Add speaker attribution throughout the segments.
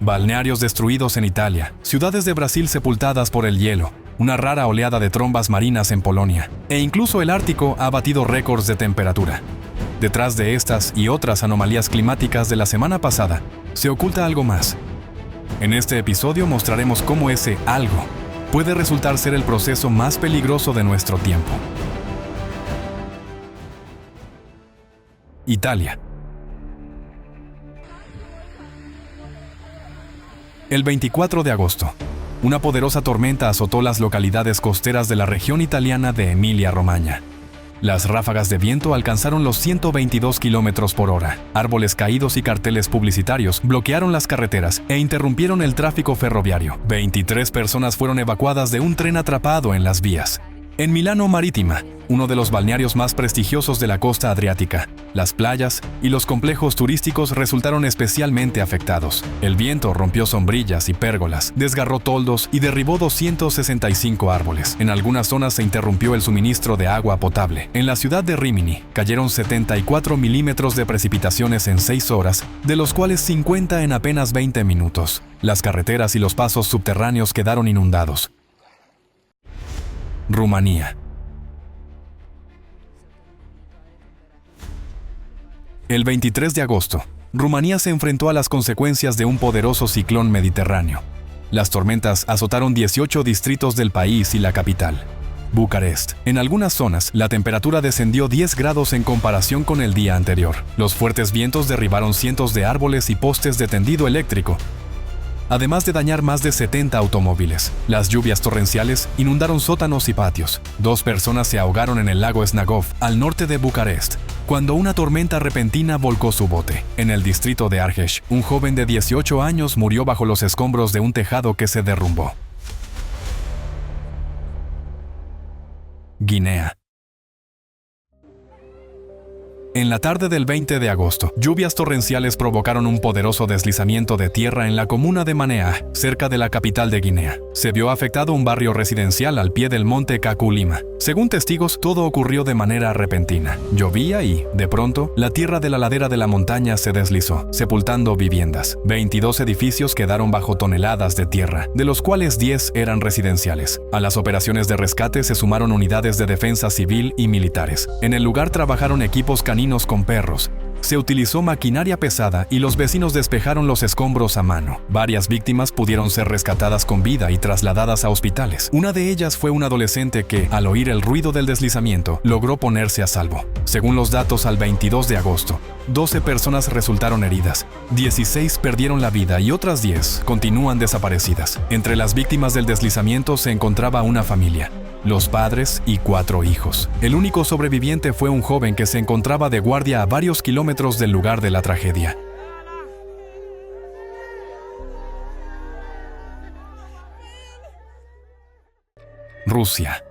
Speaker 1: Balnearios destruidos en Italia, ciudades de Brasil sepultadas por el hielo, una rara oleada de trombas marinas en Polonia, e incluso el Ártico ha batido récords de temperatura. Detrás de estas y otras anomalías climáticas de la semana pasada, se oculta algo más. En este episodio mostraremos cómo ese algo puede resultar ser el proceso más peligroso de nuestro tiempo. Italia. El 24 de agosto, una poderosa tormenta azotó las localidades costeras de la región italiana de Emilia-Romagna. Las ráfagas de viento alcanzaron los 122 kilómetros por hora. Árboles caídos y carteles publicitarios bloquearon las carreteras e interrumpieron el tráfico ferroviario. 23 personas fueron evacuadas de un tren atrapado en las vías. En Milano Marítima, uno de los balnearios más prestigiosos de la costa adriática, las playas y los complejos turísticos resultaron especialmente afectados. El viento rompió sombrillas y pérgolas, desgarró toldos y derribó 265 árboles. En algunas zonas se interrumpió el suministro de agua potable. En la ciudad de Rímini, cayeron 74 milímetros de precipitaciones en 6 horas, de los cuales 50 en apenas 20 minutos. Las carreteras y los pasos subterráneos quedaron inundados. Rumanía. El 23 de agosto, Rumanía se enfrentó a las consecuencias de un poderoso ciclón mediterráneo. Las tormentas azotaron 18 distritos del país y la capital, Bucarest. En algunas zonas, la temperatura descendió 10 grados en comparación con el día anterior. Los fuertes vientos derribaron cientos de árboles y postes de tendido eléctrico, además de dañar más de 70 automóviles. Las lluvias torrenciales inundaron sótanos y patios. 2 personas se ahogaron en el lago Snagov, al norte de Bucarest, cuando una tormenta repentina volcó su bote. En el distrito de Argeș, un joven de 18 años murió bajo los escombros de un tejado que se derrumbó. Guinea. En la tarde del 20 de agosto, lluvias torrenciales provocaron un poderoso deslizamiento de tierra en la comuna de Manea, cerca de la capital de Guinea. Se vio afectado un barrio residencial al pie del monte Kakulima. Según testigos, todo ocurrió de manera repentina. Llovía y, de pronto, la tierra de la ladera de la montaña se deslizó, sepultando viviendas. 22 edificios quedaron bajo toneladas de tierra, de los cuales 10 eran residenciales. A las operaciones de rescate se sumaron unidades de defensa civil y militares. En el lugar trabajaron equipos caninos con perros. Se utilizó maquinaria pesada y los vecinos despejaron los escombros a mano. Varias víctimas pudieron ser rescatadas con vida y trasladadas a hospitales. Una de ellas fue un adolescente que, al oír el ruido del deslizamiento, logró ponerse a salvo. Según los datos al 22 de agosto, 12 personas resultaron heridas, 16 perdieron la vida y otras 10 continúan desaparecidas. Entre las víctimas del deslizamiento se encontraba una familia, los padres y 4 hijos. El único sobreviviente fue un joven que se encontraba de guardia a varios kilómetros del lugar de la tragedia. Rusia.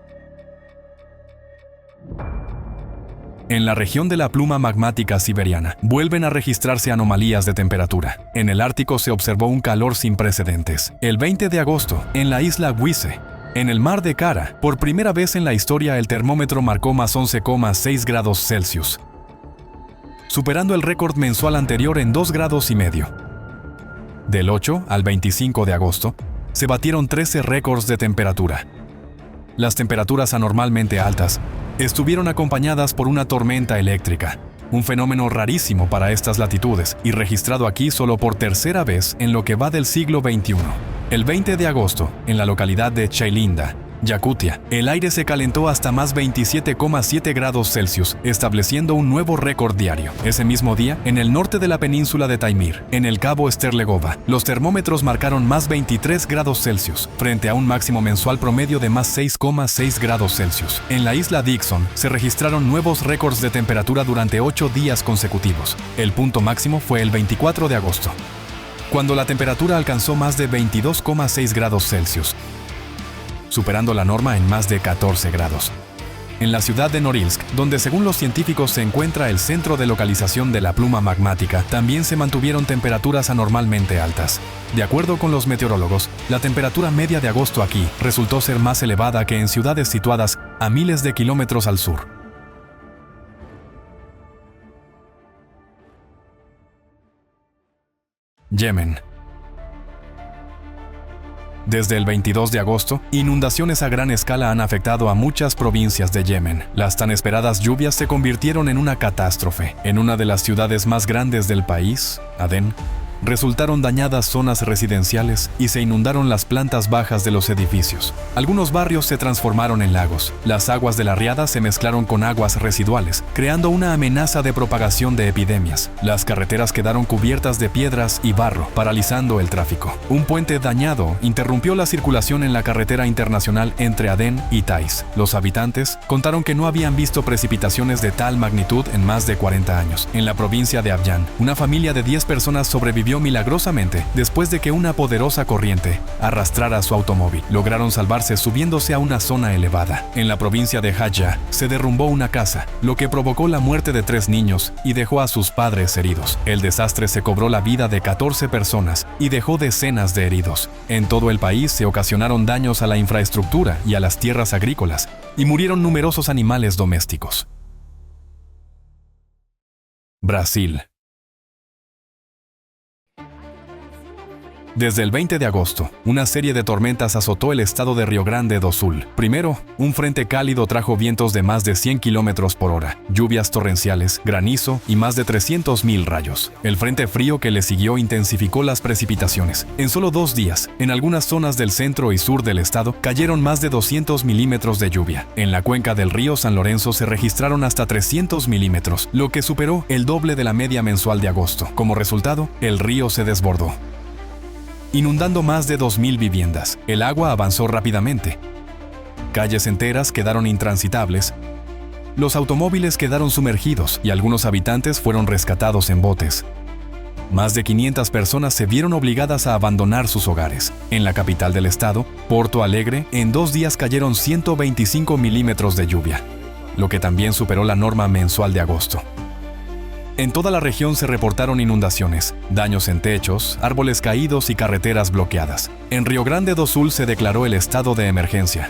Speaker 1: En la región de la pluma magmática siberiana, vuelven a registrarse anomalías de temperatura. En el Ártico se observó un calor sin precedentes. El 20 de agosto, en la isla Wiese, en el mar de Kara, por primera vez en la historia el termómetro marcó más 11,6 grados Celsius, superando el récord mensual anterior en 2,5 grados. Del 8 al 25 de agosto, se batieron 13 récords de temperatura. Las temperaturas anormalmente altas estuvieron acompañadas por una tormenta eléctrica, un fenómeno rarísimo para estas latitudes y registrado aquí solo por tercera vez en lo que va del siglo XXI. El 20 de agosto, en la localidad de Chailinda, Yakutia, el aire se calentó hasta más 27,7 grados Celsius, estableciendo un nuevo récord diario. Ese mismo día, en el norte de la península de Taimir, en el cabo Sterlegova, los termómetros marcaron más 23 grados Celsius, frente a un máximo mensual promedio de más 6,6 grados Celsius. En la isla Dixon, se registraron nuevos récords de temperatura durante 8 días consecutivos. El punto máximo fue el 24 de agosto, cuando la temperatura alcanzó más de 22,6 grados Celsius, superando la norma en más de 14 grados. En la ciudad de Norilsk, donde según los científicos se encuentra el centro de localización de la pluma magmática, también se mantuvieron temperaturas anormalmente altas. De acuerdo con los meteorólogos, la temperatura media de agosto aquí resultó ser más elevada que en ciudades situadas a miles de kilómetros al sur. Yemen. Desde el 22 de agosto, inundaciones a gran escala han afectado a muchas provincias de Yemen. Las tan esperadas lluvias se convirtieron en una catástrofe. En una de las ciudades más grandes del país, Adén, resultaron dañadas zonas residenciales y se inundaron las plantas bajas de los edificios. Algunos barrios se transformaron en lagos. Las aguas de la riada se mezclaron con aguas residuales, creando una amenaza de propagación de epidemias. Las carreteras quedaron cubiertas de piedras y barro, paralizando el tráfico. Un puente dañado interrumpió la circulación en la carretera internacional entre Adén y Taiz. Los habitantes contaron que no habían visto precipitaciones de tal magnitud en más de 40 años. En la provincia de Abyan, una familia de 10 personas sobrevivió milagrosamente después de que una poderosa corriente arrastrara su automóvil. Lograron salvarse subiéndose a una zona elevada. En la provincia de Haya se derrumbó una casa, lo que provocó la muerte de 3 niños y dejó a sus padres heridos. El desastre se cobró la vida de 14 personas y dejó decenas de heridos. En todo el país se ocasionaron daños a la infraestructura y a las tierras agrícolas, y murieron numerosos animales domésticos. Brasil. Desde el 20 de agosto, una serie de tormentas azotó el estado de Río Grande do Sul. Primero, un frente cálido trajo vientos de más de 100 km por hora, lluvias torrenciales, granizo y más de 300.000 rayos. El frente frío que le siguió intensificó las precipitaciones. En solo 2 días, en algunas zonas del centro y sur del estado, cayeron más de 200 milímetros de lluvia. En la cuenca del río San Lorenzo se registraron hasta 300 milímetros, lo que superó el doble de la media mensual de agosto. Como resultado, el río se desbordó, inundando más de 2.000 viviendas. El agua avanzó rápidamente. Calles enteras quedaron intransitables. Los automóviles quedaron sumergidos y algunos habitantes fueron rescatados en botes. Más de 500 personas se vieron obligadas a abandonar sus hogares. En la capital del estado, Porto Alegre, en 2 días cayeron 125 milímetros de lluvia, lo que también superó la norma mensual de agosto. En toda la región se reportaron inundaciones, daños en techos, árboles caídos y carreteras bloqueadas. En Río Grande do Sul se declaró el estado de emergencia.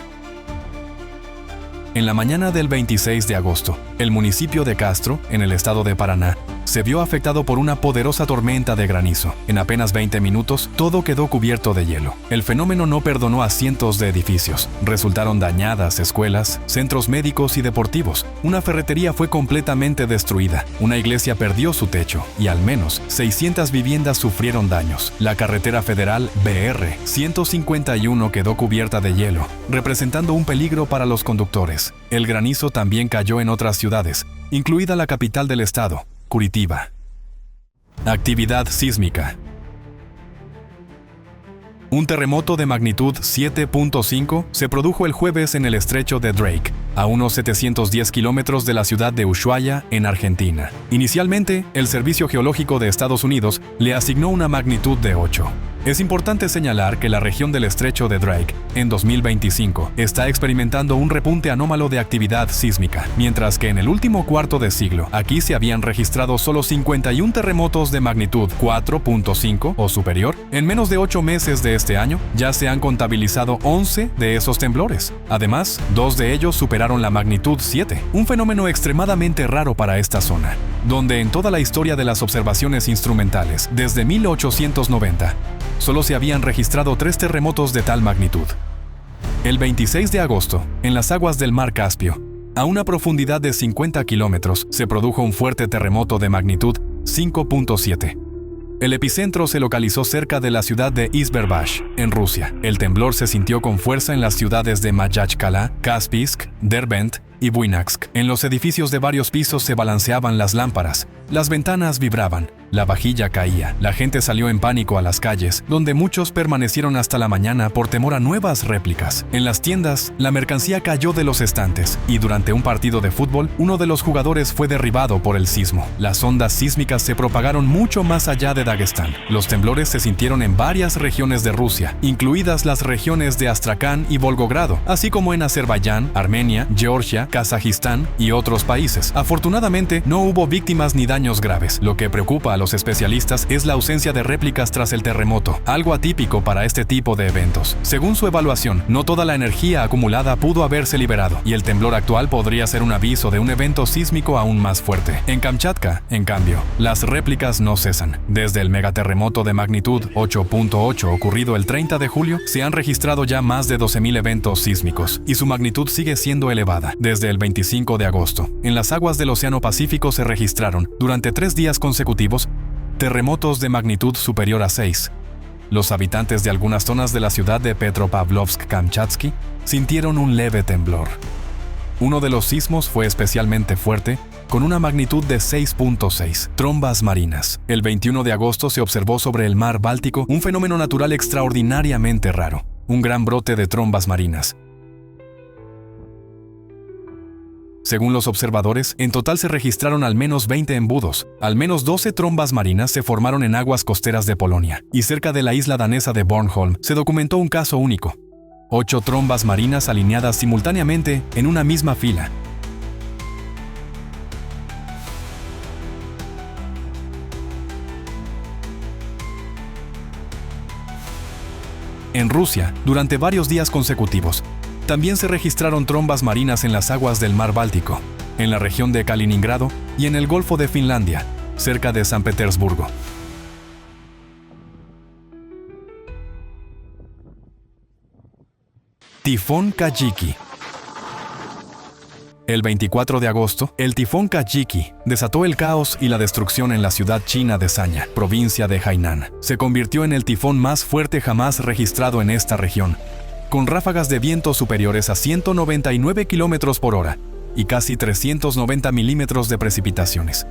Speaker 1: En la mañana del 26 de agosto, el municipio de Castro, en el estado de Paraná, se vio afectado por una poderosa tormenta de granizo. En apenas 20 minutos, todo quedó cubierto de hielo. El fenómeno no perdonó a cientos de edificios. Resultaron dañadas escuelas, centros médicos y deportivos. Una ferretería fue completamente destruida. Una iglesia perdió su techo y al menos 600 viviendas sufrieron daños. La carretera federal BR 151 quedó cubierta de hielo, representando un peligro para los conductores. El granizo también cayó en otras ciudades, incluida la capital del estado, Curitiba. Actividad sísmica. Un terremoto de magnitud 7.5 se produjo el jueves en el estrecho de Drake, a unos 710 kilómetros de la ciudad de Ushuaia, en Argentina. Inicialmente, el Servicio Geológico de Estados Unidos le asignó una magnitud de 8. Es importante señalar que la región del estrecho de Drake, en 2025, está experimentando un repunte anómalo de actividad sísmica, mientras que en el último cuarto de siglo, aquí se habían registrado solo 51 terremotos de magnitud 4.5 o superior. En menos de 8 meses de este año, ya se han contabilizado 11 de esos temblores. Además, 2 de ellos superaron la magnitud 7, un fenómeno extremadamente raro para esta zona, donde en toda la historia de las observaciones instrumentales, desde 1890, solo se habían registrado 3 terremotos de tal magnitud. El 26 de agosto, en las aguas del mar Caspio, a una profundidad de 50 kilómetros, se produjo un fuerte terremoto de magnitud 5.7. El epicentro se localizó cerca de la ciudad de Izberbash, en Rusia. El temblor se sintió con fuerza en las ciudades de Mayachkala, Kaspisk, Derbent y Buynaksk. En los edificios de varios pisos se balanceaban las lámparas, las ventanas vibraban, la vajilla caía. La gente salió en pánico a las calles, donde muchos permanecieron hasta la mañana por temor a nuevas réplicas. En las tiendas, la mercancía cayó de los estantes, y durante un partido de fútbol, uno de los jugadores fue derribado por el sismo. Las ondas sísmicas se propagaron mucho más allá de Dagestán. Los temblores se sintieron en varias regiones de Rusia, incluidas las regiones de Astracán y Volgogrado, así como en Azerbaiyán, Armenia, Georgia, Kazajistán y otros países. Afortunadamente, no hubo víctimas ni daños graves. Lo que preocupa a los especialistas es la ausencia de réplicas tras el terremoto, algo atípico para este tipo de eventos. Según su evaluación, no toda la energía acumulada pudo haberse liberado, y el temblor actual podría ser un aviso de un evento sísmico aún más fuerte. En Kamchatka, en cambio, las réplicas no cesan. Desde el megaterremoto de magnitud 8.8 ocurrido el 30 de julio, se han registrado ya más de 12.000 eventos sísmicos, y su magnitud sigue siendo elevada. Desde el 25 de agosto, en las aguas del Océano Pacífico se registraron, durante 3 días consecutivos, terremotos de magnitud superior a 6. Los habitantes de algunas zonas de la ciudad de Petropavlovsk-Kamchatsky sintieron un leve temblor. Uno de los sismos fue especialmente fuerte, con una magnitud de 6.6. Trombas marinas. El 21 de agosto se observó sobre el mar Báltico un fenómeno natural extraordinariamente raro, un gran brote de trombas marinas. Según los observadores, en total se registraron al menos 20 embudos. Al menos 12 trombas marinas se formaron en aguas costeras de Polonia, y cerca de la isla danesa de Bornholm se documentó un caso único. 8 trombas marinas alineadas simultáneamente en una misma fila. En Rusia, durante varios días consecutivos, también se registraron trombas marinas en las aguas del mar Báltico, en la región de Kaliningrado y en el Golfo de Finlandia, cerca de San Petersburgo. Tifón Kajiki. El 24 de agosto, el tifón Kajiki desató el caos y la destrucción en la ciudad china de Sanya, provincia de Hainan. Se convirtió en el tifón más fuerte jamás registrado en esta región, con ráfagas de viento superiores a 199 km por hora y casi 390 milímetros de precipitaciones.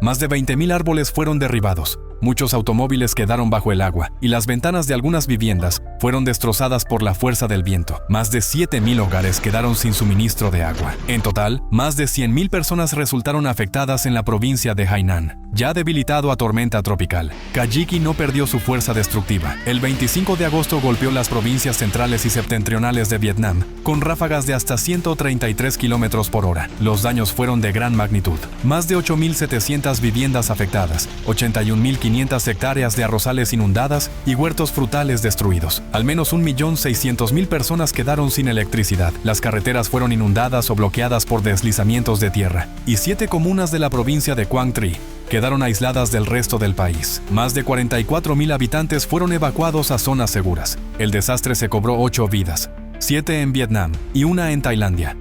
Speaker 1: Más de 20.000 árboles fueron derribados, muchos automóviles quedaron bajo el agua y las ventanas de algunas viviendas fueron destrozadas por la fuerza del viento. Más de 7.000 hogares quedaron sin suministro de agua. En total, más de 100.000 personas resultaron afectadas en la provincia de Hainan, ya debilitado a tormenta tropical. Kajiki no perdió su fuerza destructiva. El 25 de agosto golpeó las provincias centrales y septentrionales de Vietnam, con ráfagas de hasta 133 km por hora. Los daños fueron de gran magnitud. Más de 8.700 viviendas afectadas, 81.500 hectáreas de arrozales inundadas y huertos frutales destruidos. Al menos 1.600.000 personas quedaron sin electricidad. Las carreteras fueron inundadas o bloqueadas por deslizamientos de tierra, y 7 comunas de la provincia de Quang Tri quedaron aisladas del resto del país. Más de 44.000 habitantes fueron evacuados a zonas seguras. El desastre se cobró 8 vidas, 7 en Vietnam y 1 en Tailandia.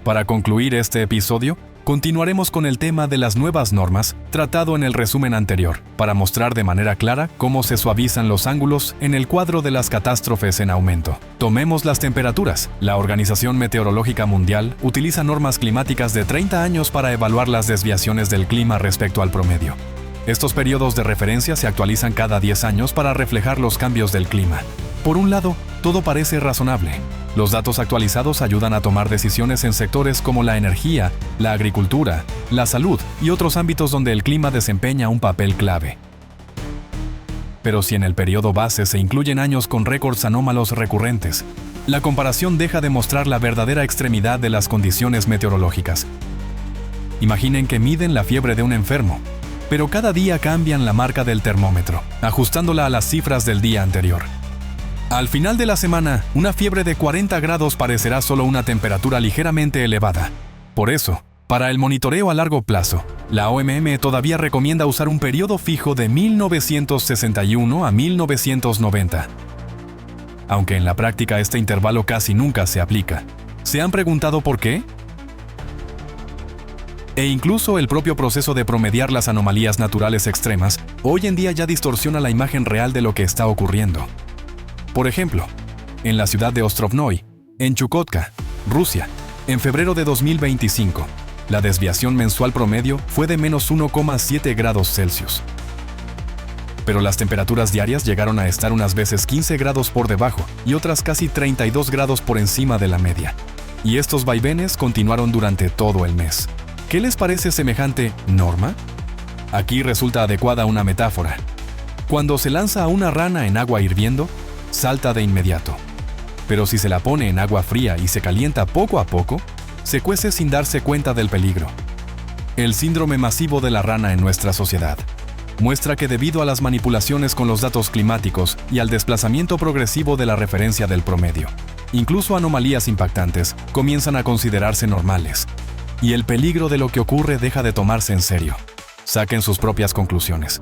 Speaker 1: Para concluir este episodio, continuaremos con el tema de las nuevas normas tratado en el resumen anterior, para mostrar de manera clara cómo se suavizan los ángulos en el cuadro de las catástrofes en aumento. Tomemos las temperaturas. La Organización Meteorológica Mundial utiliza normas climáticas de 30 años para evaluar las desviaciones del clima respecto al promedio. Estos periodos de referencia se actualizan cada 10 años para reflejar los cambios del clima. Por un lado, todo parece razonable. Los datos actualizados ayudan a tomar decisiones en sectores como la energía, la agricultura, la salud y otros ámbitos donde el clima desempeña un papel clave. Pero si en el periodo base se incluyen años con récords anómalos recurrentes, la comparación deja de mostrar la verdadera extremidad de las condiciones meteorológicas. Imaginen que miden la fiebre de un enfermo, pero cada día cambian la marca del termómetro, ajustándola a las cifras del día anterior. Al final de la semana, una fiebre de 40 grados parecerá solo una temperatura ligeramente elevada. Por eso, para el monitoreo a largo plazo, la OMM todavía recomienda usar un periodo fijo de 1961 a 1990. Aunque en la práctica este intervalo casi nunca se aplica. ¿Se han preguntado por qué? E incluso el propio proceso de promediar las anomalías naturales extremas hoy en día ya distorsiona la imagen real de lo que está ocurriendo. Por ejemplo, en la ciudad de Ostrovnoy, en Chukotka, Rusia, en febrero de 2025, la desviación mensual promedio fue de menos 1,7 grados Celsius. Pero las temperaturas diarias llegaron a estar unas veces 15 grados por debajo y otras casi 32 grados por encima de la media. Y estos vaivenes continuaron durante todo el mes. ¿Qué les parece semejante norma? Aquí resulta adecuada una metáfora. Cuando se lanza a una rana en agua hirviendo, salta de inmediato. Pero si se la pone en agua fría y se calienta poco a poco, se cuece sin darse cuenta del peligro. El síndrome masivo de la rana en nuestra sociedad muestra que debido a las manipulaciones con los datos climáticos y al desplazamiento progresivo de la referencia del promedio, incluso anomalías impactantes comienzan a considerarse normales, y el peligro de lo que ocurre deja de tomarse en serio. Saquen sus propias conclusiones.